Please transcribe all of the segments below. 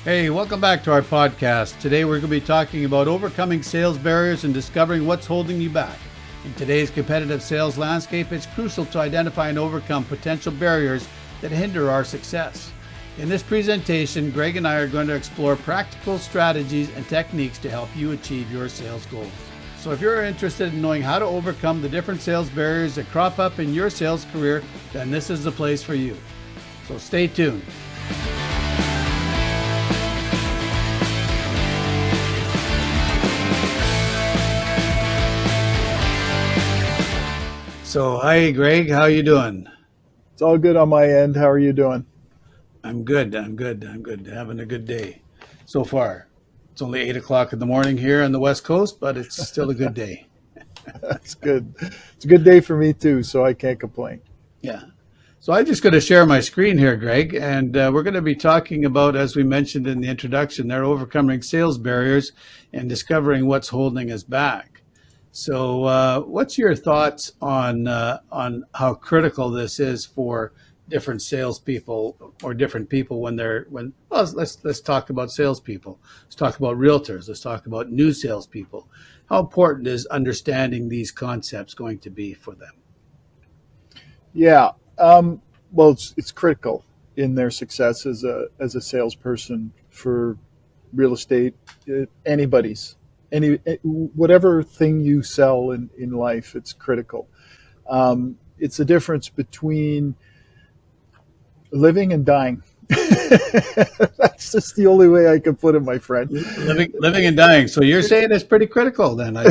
Hey, welcome back to our podcast. Today we're going to be talking about overcoming sales barriers and discovering what's holding you back. In today's competitive sales landscape, it's crucial to identify and overcome potential barriers that hinder our success. In this presentation, Greg and I are going to explore practical strategies and techniques to help you achieve your sales goals. So if you're interested in knowing how to overcome the different sales barriers that crop up in your sales career, then this is the place for you. So stay tuned. So, hi, Greg. How you doing? It's all good on my end. How are you doing? I'm good. Having a good day so far. It's only 8 o'clock in the morning here on the West Coast, but it's still a good day. That's good. It's a good day for me too, so I can't complain. Yeah. So I'm just going to share my screen here, Greg, and we're going to be talking about, as we mentioned in the introduction, they're overcoming sales barriers and discovering what's holding us back. So, what's your thoughts on how critical this is for different salespeople or different people when let's talk about salespeople. Let's talk about realtors. Let's talk about new salespeople. How important is understanding these concepts going to be for them? Yeah. Well, it's critical in their success as a salesperson for real estate. Whatever thing you sell in life, it's critical. It's the difference between living and dying. That's just the only way I can put it, my friend. Living and dying. So you're saying it's pretty critical then. I'm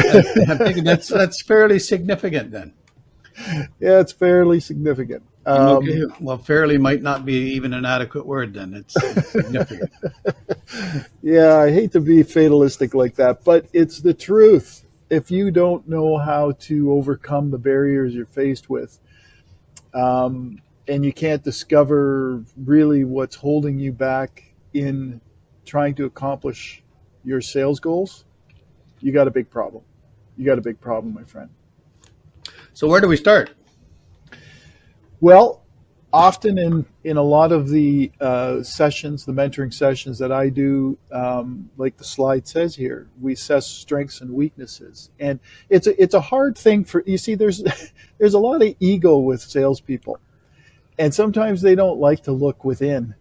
thinking that's fairly significant then. Yeah, it's fairly significant. Okay. Well, fairly might not be even an adequate word then. It's significant. Yeah, I hate to be fatalistic like that, but it's the truth. If you don't know how to overcome the barriers you're faced with, and you can't discover really what's holding you back in trying to accomplish your sales goals, you got a big problem. You got a big problem, my friend. So where do we start? Well, often in a lot of the sessions, the mentoring sessions that I do, like the slide says here, we assess strengths and weaknesses, and it's a hard thing for you. See, there's a lot of ego with salespeople, and sometimes they don't like to look within.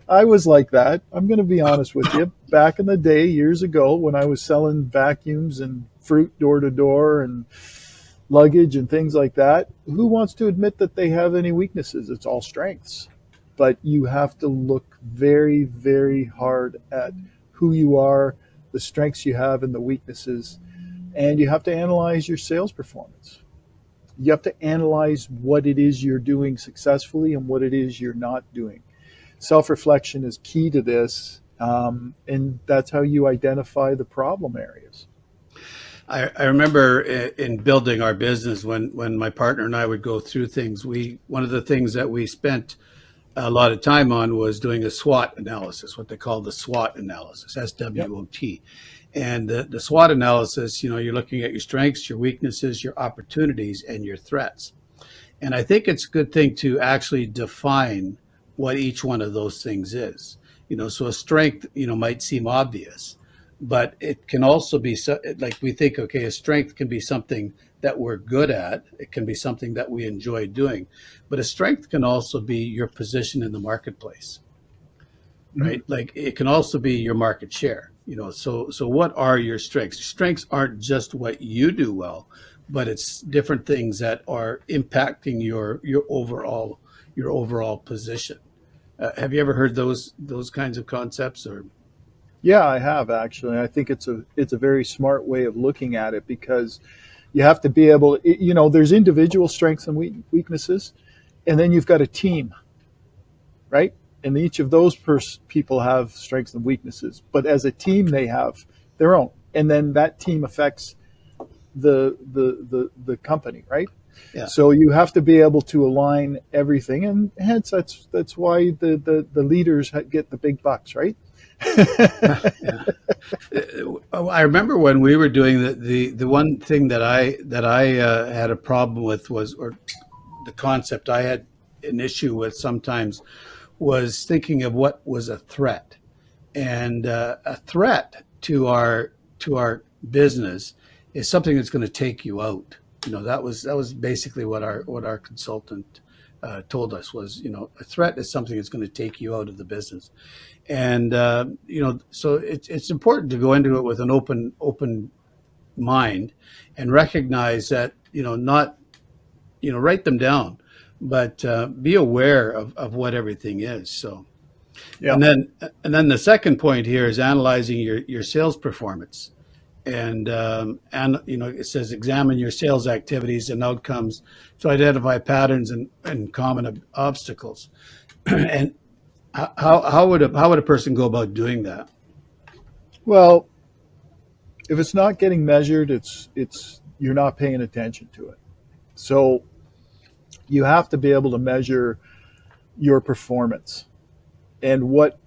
I was like that. I'm going to be honest with you. Back in the day, years ago, when I was selling vacuums and fruit door to door and luggage and things like that, who wants to admit that they have any weaknesses? It's all strengths. But you have to look very, very hard at who you are, the strengths you have and the weaknesses, and you have to analyze your sales performance. You have to analyze what it is you're doing successfully and what it is you're not doing. Self-reflection is key to this, and that's how you identify the problem areas. I remember in building our business when my partner and I would go through things, one of the things that we spent a lot of time on was doing a SWOT analysis, what they call the SWOT analysis, SWOT. Yep. And the SWOT analysis, you're looking at your strengths, your weaknesses, your opportunities, and your threats. And I think it's a good thing to actually define what each one of those things is. So a strength, might seem obvious, but it can also be like we think, okay, a strength can be something that we're good at. It can be something that we enjoy doing, but a strength can also be your position in the marketplace, right? Mm-hmm. Like it can also be your market share, so what are your strengths? Strengths aren't just what you do well, but it's different things that are impacting your overall position. Have you ever heard those kinds of concepts or? Yeah, I have actually. I think it's a very smart way of looking at it because you have to be able, there's individual strengths and weaknesses, and then you've got a team, right? And each of those people have strengths and weaknesses, but as a team they have their own, and then that team affects the company, right? Yeah. So you have to be able to align everything, and hence that's why the leaders get the big bucks, right? Yeah. I remember when we were doing the one thing that I had a problem with was, or the concept I had an issue with sometimes was thinking of what was a threat, and a threat to our business is something that's going to take you out. That was basically what our consultant told us was, a threat is something that's going to take you out of the business. And so it's important to go into it with an open mind and recognize that, not, write them down, but be aware of what everything is. So, Yeah. and then the second point here is analyzing your sales performance. And it says examine your sales activities and outcomes to identify patterns and common obstacles. And how would a person go about doing that? Well, if it's not getting measured, it's you're not paying attention to it. So you have to be able to measure your performance and what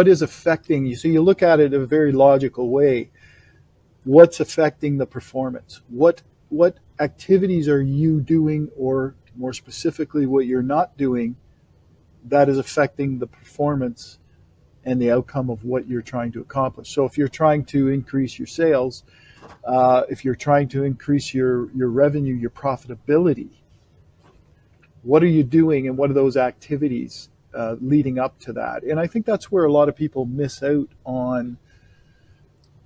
is affecting you. So you look at it in a very logical way. What's affecting the performance? What activities are you doing, or more specifically, what you're not doing that is affecting the performance and the outcome of what you're trying to accomplish? So if you're trying to increase your sales, if you're trying to increase your revenue, your profitability, what are you doing, and what are those activities leading up to that? And I think that's where a lot of people miss out on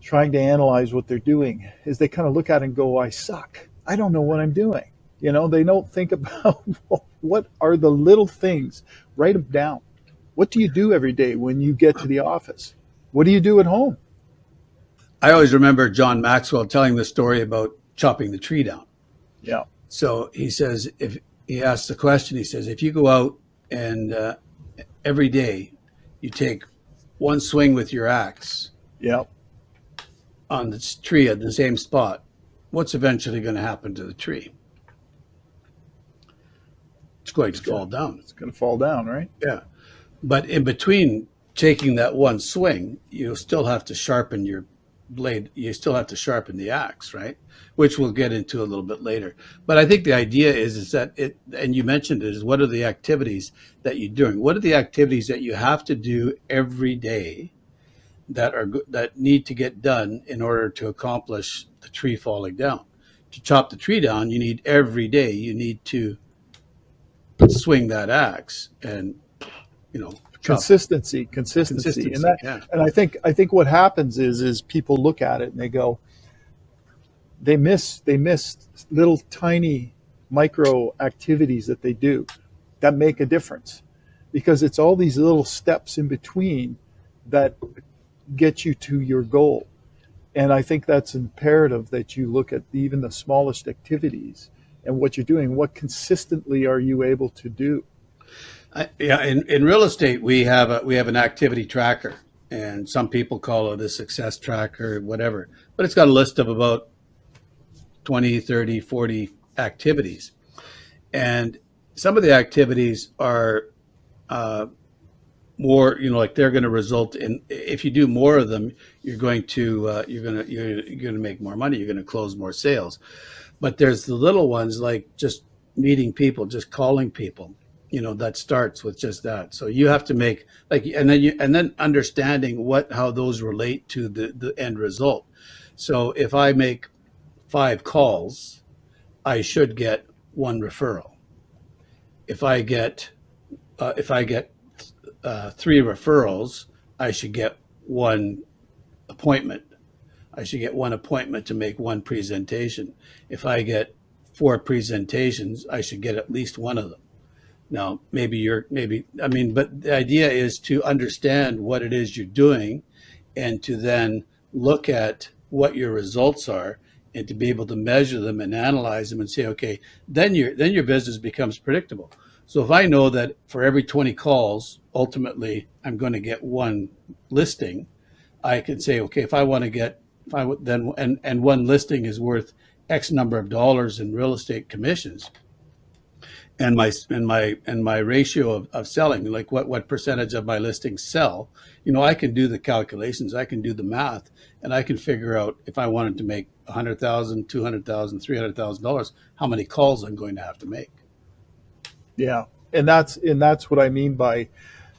trying to analyze what they're doing, is they kind of look at it and go, I suck. I don't know what I'm doing. They don't think about what are the little things. Write them down. What do you do every day when you get to the office? What do you do at home? I always remember John Maxwell telling the story about chopping the tree down. Yeah. So he says, if he asks the question, he says, if you go out and every day you take one swing with your axe Yeah. on the tree at the same spot, what's eventually going to happen to the tree? It's going to fall down. It's going to fall down, right? Yeah. But in between taking that one swing, you still have to sharpen your blade. You still have to sharpen the axe, right? Which we'll get into a little bit later. But I think the idea is that and you mentioned it, is what are the activities that you're doing? What are the activities that you have to do every day that need to get done in order to accomplish the tree falling down? To chop the tree down, you need every day. You need to swing that axe and chop. Consistency, and Consistency. Yeah. I think what happens is people look at it and they go, they miss little tiny micro activities that they do that make a difference, because it's all these little steps in between that get you to your goal. And I think that's imperative that you look at even the smallest activities and what you're doing. What consistently are you able to do? Yeah, in real estate, we have an activity tracker, and some people call it a success tracker, whatever. But it's got a list of about 20, 30, 40 activities, and some of the activities are more, like they're going to result in, if you do more of them, you're going to make more money, you're going to close more sales. But there's the little ones, like just meeting people, just calling people, that starts with just that. So you have to make, like, and then understanding how those relate to the end result. So if I make 5 calls, I should get one referral. If I get 3 referrals, I should get one appointment. I should get one appointment to make one presentation. If I get 4 presentations, I should get at least one of them. Now, but the idea is to understand what it is you're doing, and to then look at what your results are, and to be able to measure them and analyze them and say, okay, then your business becomes predictable. So if I know that for every 20 calls, ultimately I'm going to get one listing, I could say, okay, if I want to get, if I would then, and one listing is worth X number of dollars in real estate commissions, and my ratio of selling, like what percentage of my listings sell, I can do the calculations, I can do the math, and I can figure out, if I wanted to make $100,000, $200,000, $300,000, how many calls I'm going to have to make. Yeah, and that's what I mean by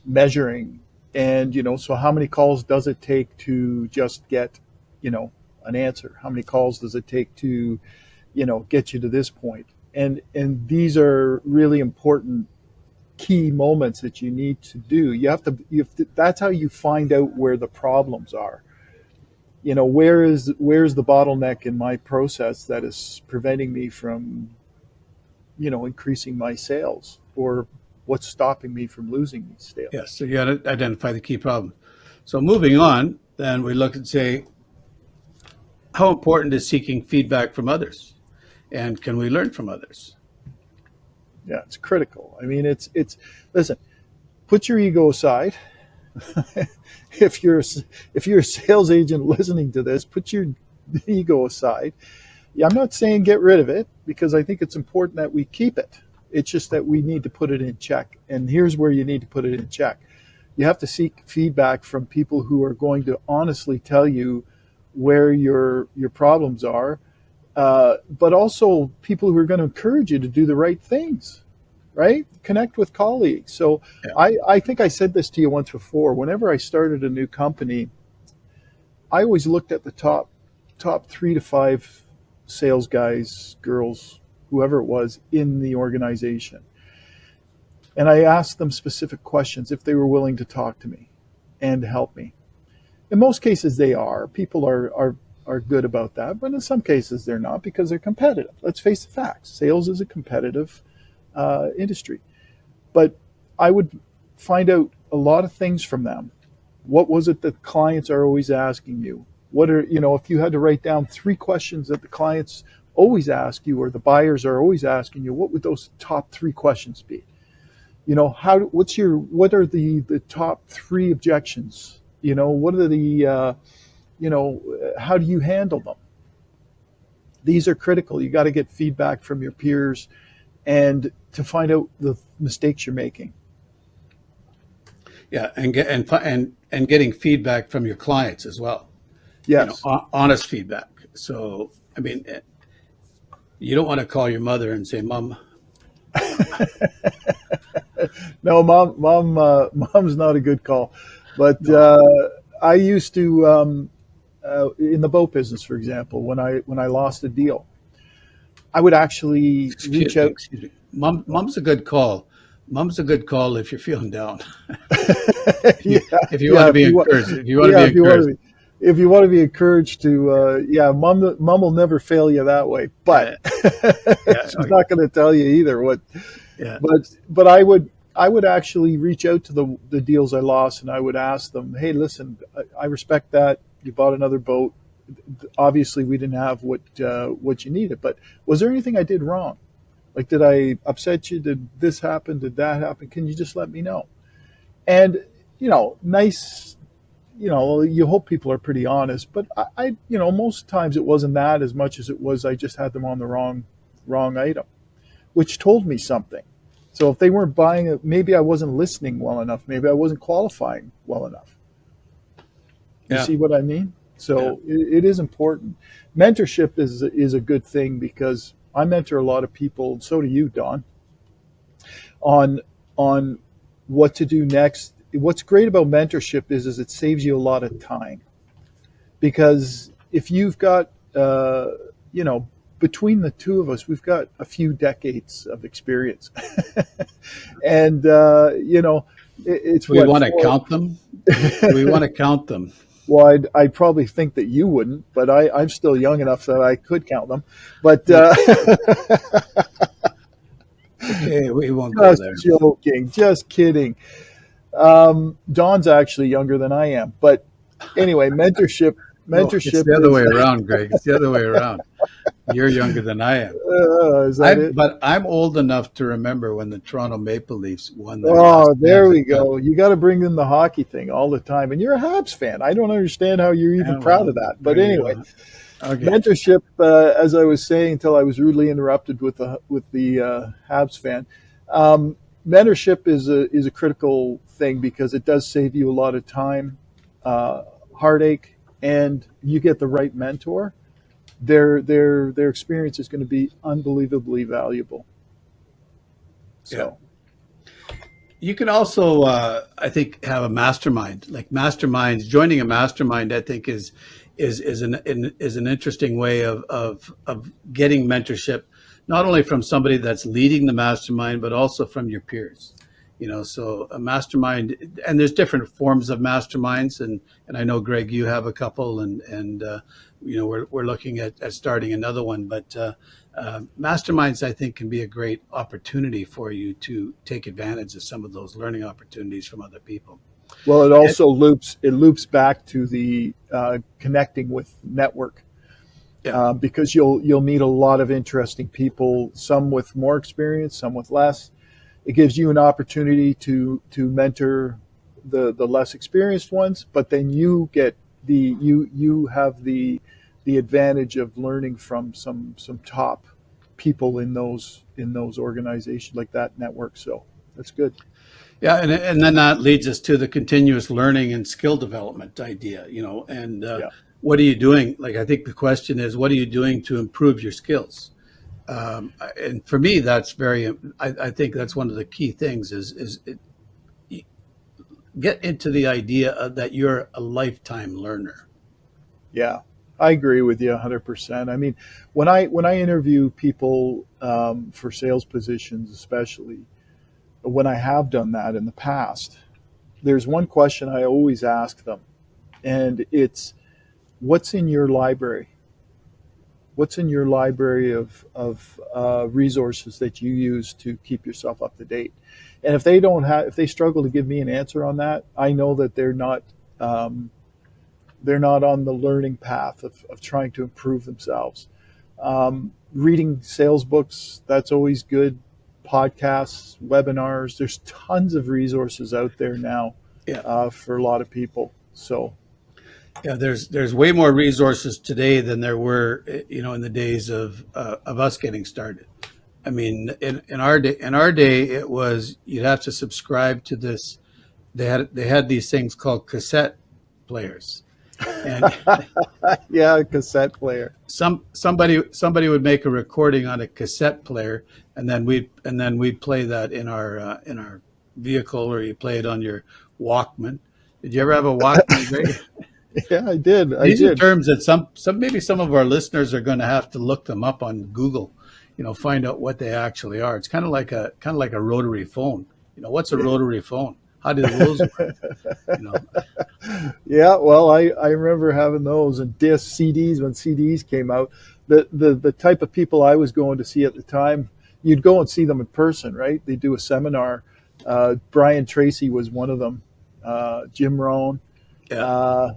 measuring. And, so how many calls does it take to just get, an answer? How many calls does it take to, get you to this point? And these are really important key moments that you need to do. That's how you find out where the problems are. Where's the bottleneck in my process that is preventing me from, increasing my sales, or what's stopping me from losing these sales? Yes, so you got to identify the key problem. So moving on, then we look and say, how important is seeking feedback from others? And can we learn from others? Yeah, it's critical. I mean, it's listen, put your ego aside. if you're a sales agent listening to this, put your ego aside. Yeah, I'm not saying get rid of it, because I think it's important that we keep it. It's just that we need to put it in check. And here's where you need to put it in check. You have to seek feedback from people who are going to honestly tell you where your problems are, but also people who are going to encourage you to do the right things, right? Connect with colleagues. So Yeah. I think I said this to you once before. Whenever I started a new company, I always looked at the top 3 to 5 sales guys, girls, whoever it was in the organization. And I asked them specific questions if they were willing to talk to me and help me. In most cases, they are. People are good about that, but in some cases, they're not, because they're competitive. Let's face the facts. Sales is a competitive industry. But I would find out a lot of things from them. What was it that clients are always asking you? What are, if you had to write down 3 questions that the clients always ask you, or the buyers are always asking you, what would those top 3 questions be? What are the top 3 objections? What are the, how do you handle them? These are critical. You got to get feedback from your peers and to find out the mistakes you're making. Yeah, and getting feedback from your clients as well. Yes. Honest feedback. So, I mean, you don't want to call your mother and say, "Mom." No, mom's not a good call. But I used to, in the boat business, for example, when I lost a deal, I would actually reach out. Excuse me. Mom's a good call. Mom's a good call if you're feeling down. Yeah, If you want yeah. to be encouraged. If you want to Yeah, be encouraged. if you want to be encouraged to, mom will never fail you that way. But Yeah, yeah, she's not going to tell you either. yeah, But I would actually reach out to the deals I lost, and I would ask them, hey, listen, I respect that you bought another boat. Obviously, we didn't have what you needed, but was there anything I did wrong? Like, did I upset you? Did this happen? Did that happen? Can you just let me know? And nice. You hope people are pretty honest, but I most times it wasn't that as much as it was I just had them on the wrong item, which told me something. So if they weren't buying it, maybe I wasn't listening well enough. Maybe I wasn't qualifying well enough. You yeah, see what I mean? yeah, So it is important. Mentorship is a good thing, because I mentor a lot of people. So do you, Don, on on what to do next. What's great about mentorship is it saves you a lot of time, because if you've got you know between the two of us, we've got a few decades of experience, and it's Do we what want to four. count them? Do we want to count them? Well, I'd probably think that you wouldn't, but I'm still young enough that I could count them. But Okay, we won't go just there. joking, just kidding. Don's actually younger than I am, but anyway, mentorship. No, it's Mentorship the other way is. around, Greg. It's the other way around. You're younger than I am. Is that it? But I'm old enough to remember when the Toronto Maple Leafs won their last Oh, there Stanley we Cup. go. You got to bring in the hockey thing all the time, and you're a Habs fan. I don't understand how you're even Yeah, proud well, of that. there But you anyway, go. Okay. mentorship. As I was saying, until I was rudely interrupted with the Habs fan. Um, mentorship is a critical thing, because it does save you a lot of time, uh, heartache, and you get the right mentor. Their experience is going to be unbelievably valuable. Yeah. So You can also, I think, have a mastermind. Like masterminds, joining a mastermind, I think is an interesting way of getting mentorship, not only from somebody that's leading the mastermind, but also from your peers. So a mastermind, and there's different forms of masterminds, and I know Greg, you have a couple, and we're looking at starting another one, but. Masterminds, I think, can be a great opportunity for you to take advantage of some of those learning opportunities from other people. Well, And, it loops back to the connecting with network, yeah, because you'll meet a lot of interesting people, some with more experience, some with less. It gives you an opportunity to mentor the less experienced ones, but then you have the advantage of learning from some top people in those organizations like that network. So that's good. yeah, and then that leads us to the continuous learning and skill development idea. And Yeah. what are you doing? Like, I think the question is, what are you doing to improve your skills? And for me, I think that's one of the key things get into the idea that you're a lifetime learner. Yeah, I agree with you 100%. I mean, when I interview people for sales positions, especially when I have done that in the past, there's one question I always ask them, and it's, "What's in your library? What's in your library of resources that you use to keep yourself up to date?" And if they struggle to give me an answer on that, I know that um, they're not on the learning path of trying to improve themselves. Reading sales books, that's always good. Podcasts, webinars, there's tons of resources out there now Yeah. for a lot of people. So, Yeah, there's way more resources today than there were, in the days of us getting started. I mean, in our day, it was you'd have to subscribe to this. They had these things called cassette players, and yeah, cassette player. somebody would make a recording on a cassette player, and then we'd play that in our vehicle, or you play it on your Walkman. Did you ever have a Walkman, Greg? Yeah, I did. I These are did. terms that some of our listeners are going to have to look them up on Google, find out what they actually are. It's kind of like a rotary phone. What's a rotary phone? How do those work? You know, Yeah, well, I remember having those and disc CDs when CDs came out. The type of people I was going to see at the time, you'd go and see them in person, right? They do a seminar. Brian Tracy was one of them. Jim Rohn. yeah, Uh,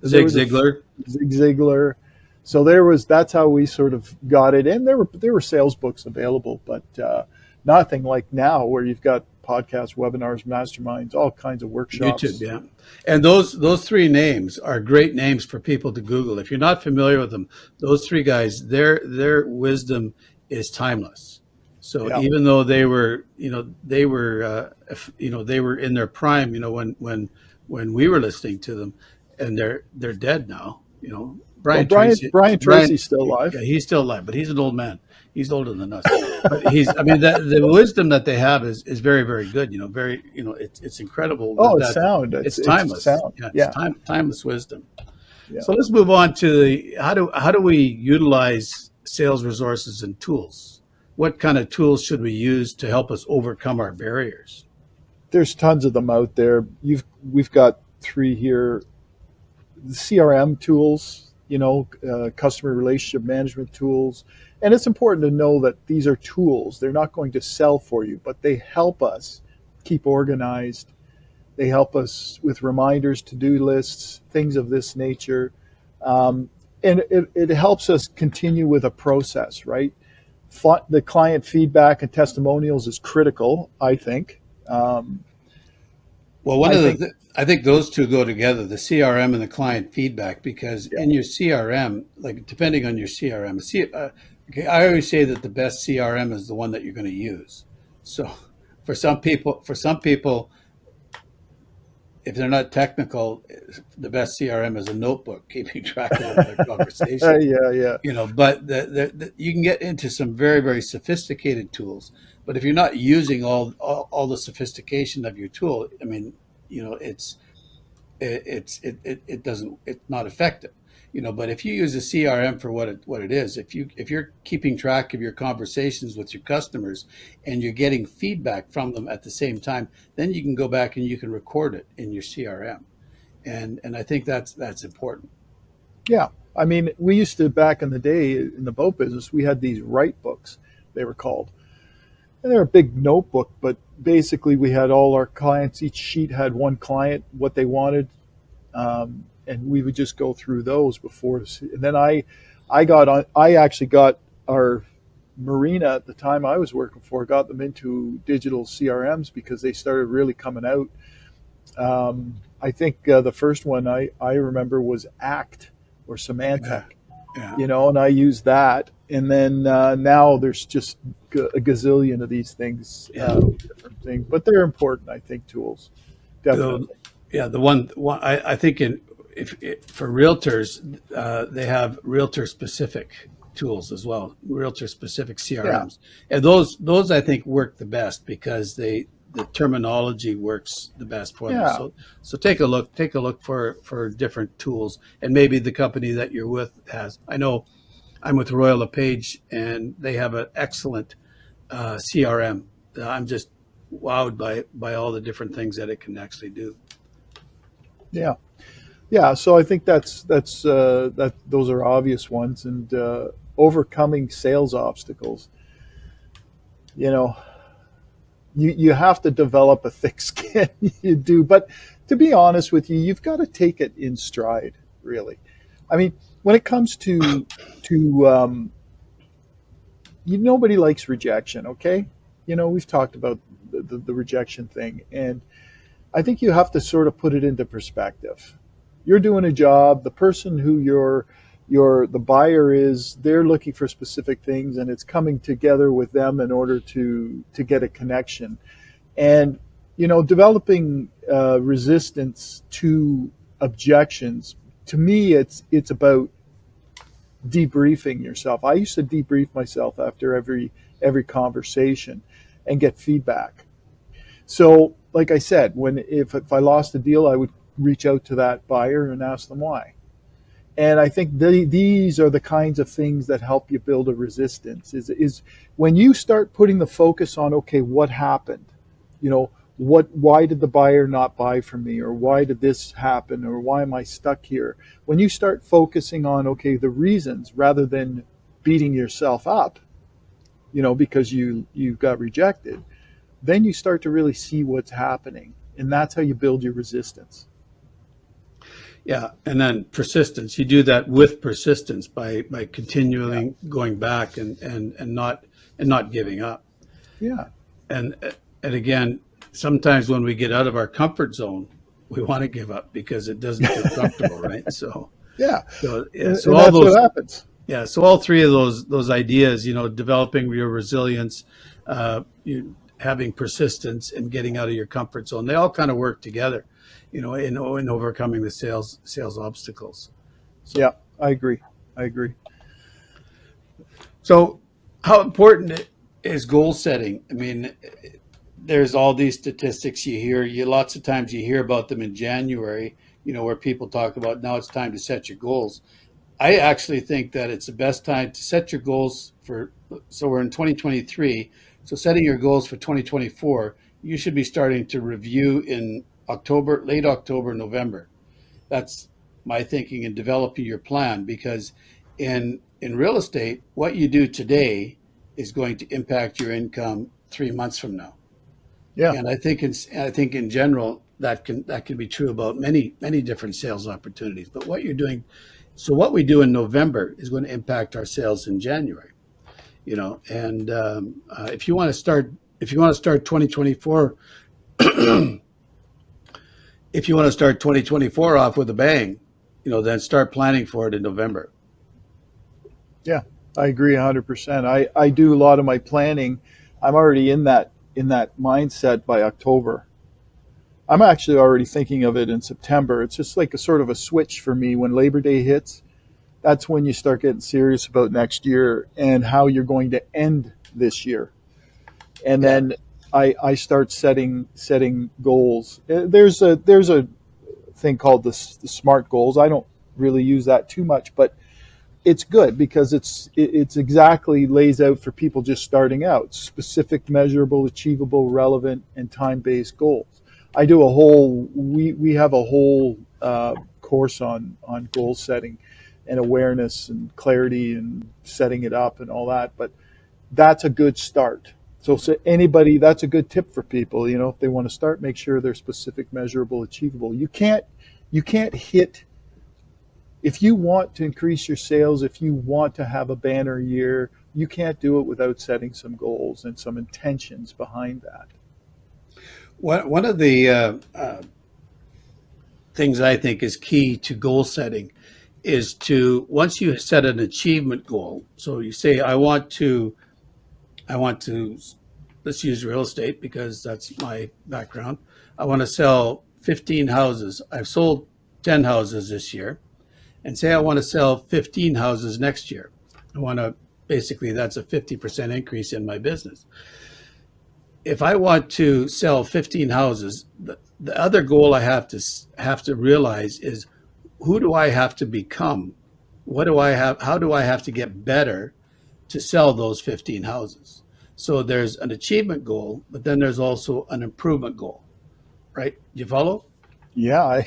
there Zig was Ziglar. Zig Ziglar. So that's how we sort of got it. And there were sales books available, but nothing like now where you've got podcasts, webinars, masterminds, all kinds of YouTube, workshops. yeah. And those three names are great names for people to Google. If you're not familiar with them, those three guys, their wisdom is timeless. So Yeah. even though they were in their prime, when we were listening to them, and they're dead now. Well, Brian Tracy, Brian Brian, Tracy's still yeah, alive. he's still alive, but he's an old man. He's older than us. But I mean, the wisdom that they have is very, very good. It's incredible Oh, it's that sound. it's It's timeless. sound. Yeah, it's Yeah. timeless wisdom. Yeah. So let's move on to how do we utilize sales resources and tools? What kind of tools should we use to help us overcome our barriers? There's tons of them out there. We've got three here. The CRM tools, customer relationship management tools. And it's important to know that these are tools. They're not going to sell for you, but they help us keep organized. They help us with reminders, to-do lists, things of this nature. Um, and it helps us continue with a process, right? The client feedback and testimonials is critical, I think. Well, I think, I think those two go together, the CRM and the client feedback, because yeah, in your CRM, like depending on your CRM, okay, I always say that the best CRM is the one that you're going to use. So for some people, if they're not technical, the best CRM is a notebook, keeping track of all their conversations. yeah, yeah, But you can get into some very, very sophisticated tools. But if you're not using all the sophistication of your tool, I mean, you know, it doesn't, it's not effective. You know, but if you use a CRM for what it is, if you're keeping track of your conversations with your customers and you're getting feedback from them at the same time, then you can go back and you can record it in your CRM. And I think that's important. Yeah. I mean, we used to, back in the day in the boat business, we had these write books, they were called. And they're a big notebook, but basically we had all our clients, each sheet had one client, what they wanted. And we would just go through those before. And then I actually got our marina at the time I was working for, got them into digital CRMs because they started really coming out. I think the first one I remember was ACT or Yeah. Symantec, Yeah. and I used that. And then now there's just a gazillion of these things, Yeah. different things, but they're important, I think, tools, The, definitely. yeah, the one I think for realtors, they have realtor specific tools as well, realtor specific Yeah, CRMs, and those I think work the best because the terminology works the best for them. yeah, So take a look for different tools, and maybe the company that you're with has. I know I'm with Royal LePage, and they have an excellent CRM. I'm just wowed by all the different things that it can actually do. yeah. Yeah, so I think that those are obvious ones, and overcoming sales obstacles. You know, you have to develop a thick skin. You do, but to be honest with you, you've got to take it in stride. Really, I mean, when it comes to nobody likes rejection. Okay, we've talked about the rejection thing, and I think you have to sort of put it into perspective. You're doing a job. The person who the buyer is, they're looking for specific things, and it's coming together with them in order to get a connection. And developing resistance to objections. To me, it's about debriefing yourself. I used to debrief myself after every conversation and get feedback. So, like I said, if I lost a deal, I would reach out to that buyer and ask them why. And I think these are the kinds of things that help you build a resistance. Is when you start putting the focus on, okay, what happened? Why did the buyer not buy from me, or why did this happen, or why am I stuck here? When you start focusing on, okay, the reasons rather than beating yourself up, because you got rejected, then you start to really see what's happening. And that's how you build your resistance. Yeah, and then persistence. You do that with persistence by Yeah. continually going back and not giving up. Yeah. And and again, sometimes when we get out of our comfort zone, we want to give up because it doesn't feel comfortable, right? Yeah. So yeah, And, so and all that's what those happens. yeah, so all three of those ideas, developing your resilience, having persistence, and getting out of your comfort zone, they all kind of work together, in overcoming the sales obstacles. Yeah, So I agree. I agree. so how important is goal setting? I mean, there's all these statistics you hear. Lots of times you hear about them in January, where people talk about now it's time to set your goals. I actually think that it's the best time to set your goals so we're in 2023. So setting your goals for 2024, you should be starting to review in October, late October, November. That's my thinking in developing your plan because in real estate, what you do today is going to impact your income 3 months from now. Yeah. And I think in general that can be true about many different sales opportunities. But what we do in November is going to impact our sales in January. And if you want to start 2024, if you want to start 2024 off with a bang, then start planning for it in November. Yeah. I agree 100%. I do a lot of my planning. I'm already in that mindset by October. I'm actually already thinking of it in September. It's just like a sort of a switch for me when Labor Day hits. That's when you start getting serious about next year and how you're going to end this year. and Yeah. then I start setting goals. There's a thing called the SMART goals. I don't really use that too much, but it's good because it's exactly lays out for people just starting out: specific, measurable, achievable, relevant, and time-based goals. I do a whole we have a whole course on goal setting and awareness and clarity and setting it up and all that. But that's a good start. So anybody, that's a good tip for people. If they want to start, make sure they're specific, measurable, achievable. You can't hit if you want to increase your sales, if you want to have a banner year, you can't do it without setting some goals and some intentions behind that. One of the things I think is key to goal setting is to once you set an achievement goal. So you say, I want to, let's use real estate because that's my background. I want to sell 15 houses. I've sold 10 houses this year, and say I want to sell 15 houses next year. I want to basically that's a 50% increase in my business. If I want to sell 15 houses, the other goal I have to realize is who do I have to become? What do I have? How do I have to get better to sell those 15 houses? So there's an achievement goal, but then there's also an improvement goal, right? You follow? Yeah,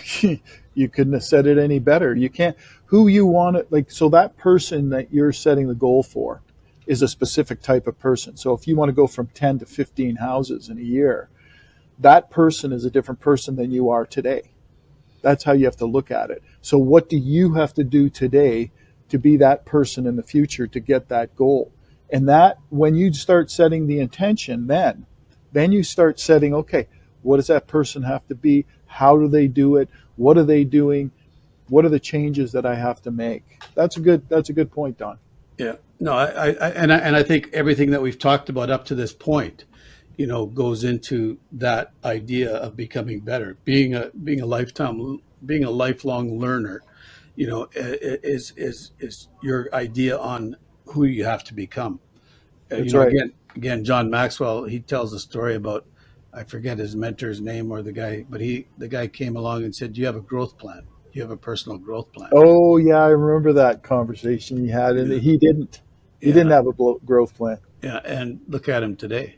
you couldn't have said it any better. You can't, who you want it, like, so that person that you're setting the goal for is a specific type of person. So if you want to go from 10 to 15 houses in a year, that person is a different person than you are today. That's how you have to look at it. So what do you have to do today to be that person in the future to get that goal? And that when you start setting the intention, then you start setting, okay, what does that person have to be? How do they do it? What are they doing? What are the changes that I have to make? That's a good point, Don. Yeah. No, and I think everything that we've talked about up to this point, goes into that idea of becoming better, being a lifelong learner, is your idea on who you have to become. That's right. Again, John Maxwell, he tells a story about, I forget his mentor's name or the guy came along and said, "Do you have a growth plan? Do you have a personal growth plan?" Oh yeah, I remember that conversation you had, and Yeah. he didn't. He didn't Yeah. have a growth plan. Yeah, and look at him today,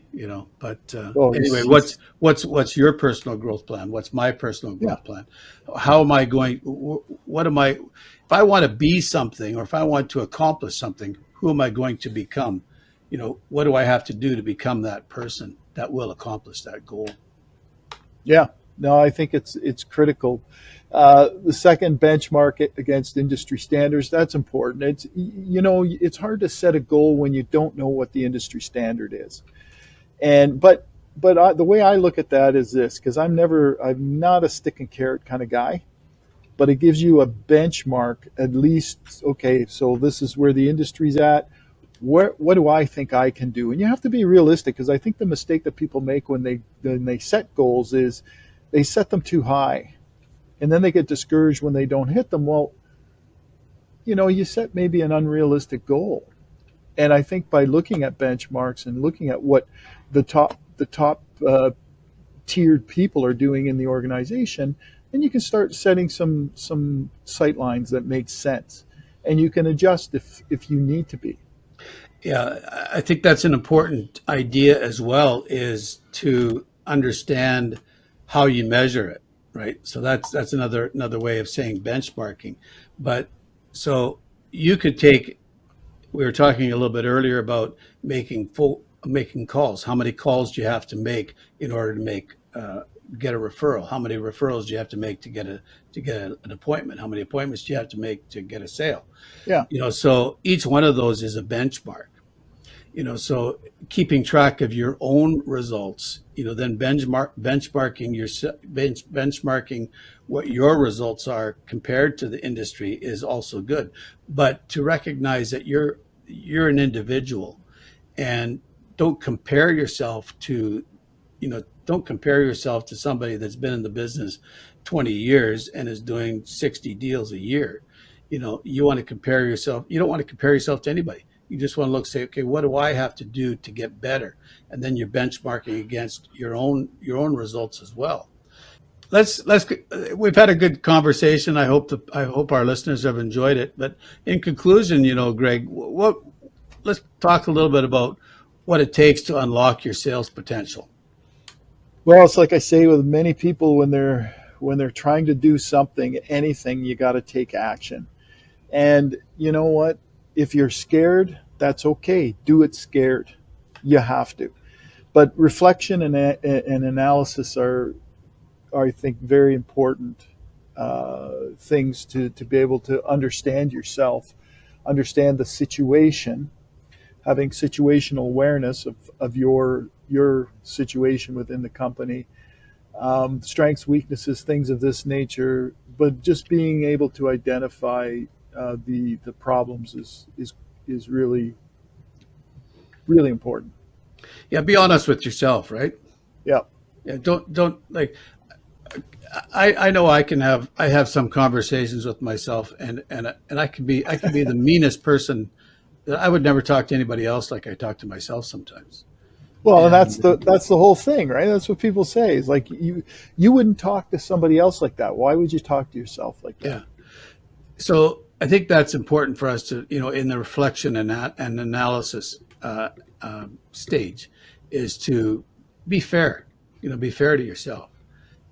But Oh, anyway, he's what's he's what's what's your personal growth plan? What's my personal yeah. growth plan? How am I going? What am I? If I want to be something, or if I want to accomplish something, who am I going to become? What do I have to do to become that person that will accomplish that goal? Yeah, no, I think it's critical. The second, benchmark it against industry standards. That's important. It's hard to set a goal when you don't know what the industry standard is. And but the way I look at that is this, because I'm not a stick and carrot kind of guy. But it gives you a benchmark at least. Okay, so this is where the industry's at. What do I think I can do? And you have to be realistic, because I think the mistake that people make when they set goals is they set them too high, and then they get discouraged when they don't hit them. Well, you set maybe an unrealistic goal, and I think by looking at benchmarks and looking at what the top tiered people are doing in the organization, then you can start setting some sight lines that make sense, and you can adjust if you need to be. Yeah, I think that's an important idea as well, is to understand how you measure it, right? So that's another way of saying benchmarking. But so you could take, we were talking a little bit earlier about making calls. How many calls do you have to make in order to get a referral? How many referrals do you have to make to get an appointment? How many appointments do you have to make to get a sale? Yeah, So each one of those is a benchmark. So keeping track of your own results, then benchmarking what your results are compared to the industry is also good. But to recognize that you're an individual, and don't compare yourself to don't compare yourself to somebody that's been in the business 20 years and is doing 60 deals a year. You want to compare yourself. You don't want to compare yourself to anybody. You just want to look, say, okay, what do I have to do to get better? And then you're benchmarking against your own results as well. Let's we've had a good conversation. I hope our listeners have enjoyed it. But in conclusion, Greg, what let's talk a little bit about what it takes to unlock your sales potential. Well, it's like I say with many people when they're trying to do something, anything, you got to take action. And you know what? If you're scared, that's okay. Do it scared. You have to. But reflection and analysis are, I think, very important things to be able to understand yourself, understand the situation, having situational awareness of your situation within the company, strengths, weaknesses, things of this nature. But just being able to identify the problems is really really important. Yeah, be honest with yourself, right? Yeah. Yeah, don't like I know I have some conversations with myself, and I can be the meanest person. That I would never talk to anybody else like I talk to myself sometimes. Well, and that's And the whole thing, right? That's what people say. Is like you wouldn't talk to somebody else like that. Why would you talk to yourself like that? yeah, so I think that's important for us to, in the reflection and analysis stage, is to be fair. Be fair to yourself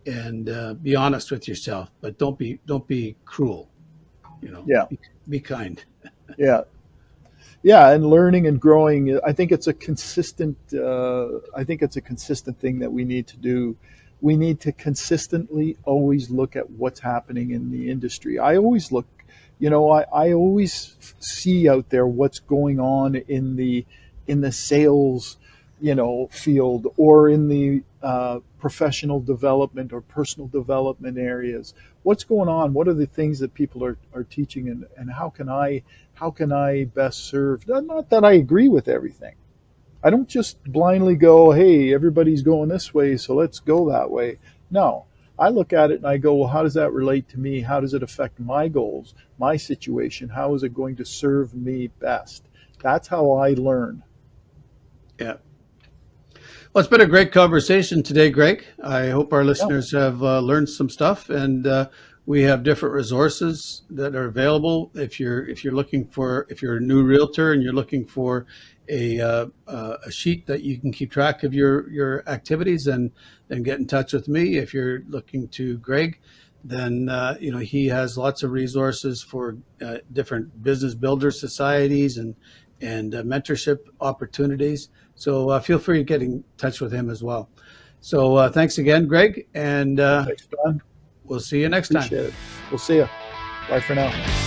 and be honest with yourself, but don't be cruel. Yeah, Be kind. yeah, yeah. And learning and growing. I think it's a consistent. I think it's a consistent thing that we need to do. We need to consistently always look at what's happening in the industry. I always look. I always see out there what's going on in the sales, field, or in the professional development or personal development areas. What's going on? What are the things that people are teaching, and how can I best serve? Not that I agree with everything. I don't just blindly go, hey, everybody's going this way, so let's go that way. No, I look at it and I go, well, how does that relate to me? How does it affect my goals, my situation? How is it going to serve me best? That's how I learn. Yeah. Well, it's been a great conversation today, Greg. I hope our Yeah. listeners have learned some stuff, and we have different resources that are available. If you're a new realtor and you're looking for a sheet that you can keep track of your activities, then get in touch with me. If you're looking to Greg, then he has lots of resources for different business builder societies and mentorship opportunities. So feel free to get in touch with him as well. So thanks again, Greg, and Thanks, Don. we'll see you next time. Appreciate it. We'll see you. Bye for now.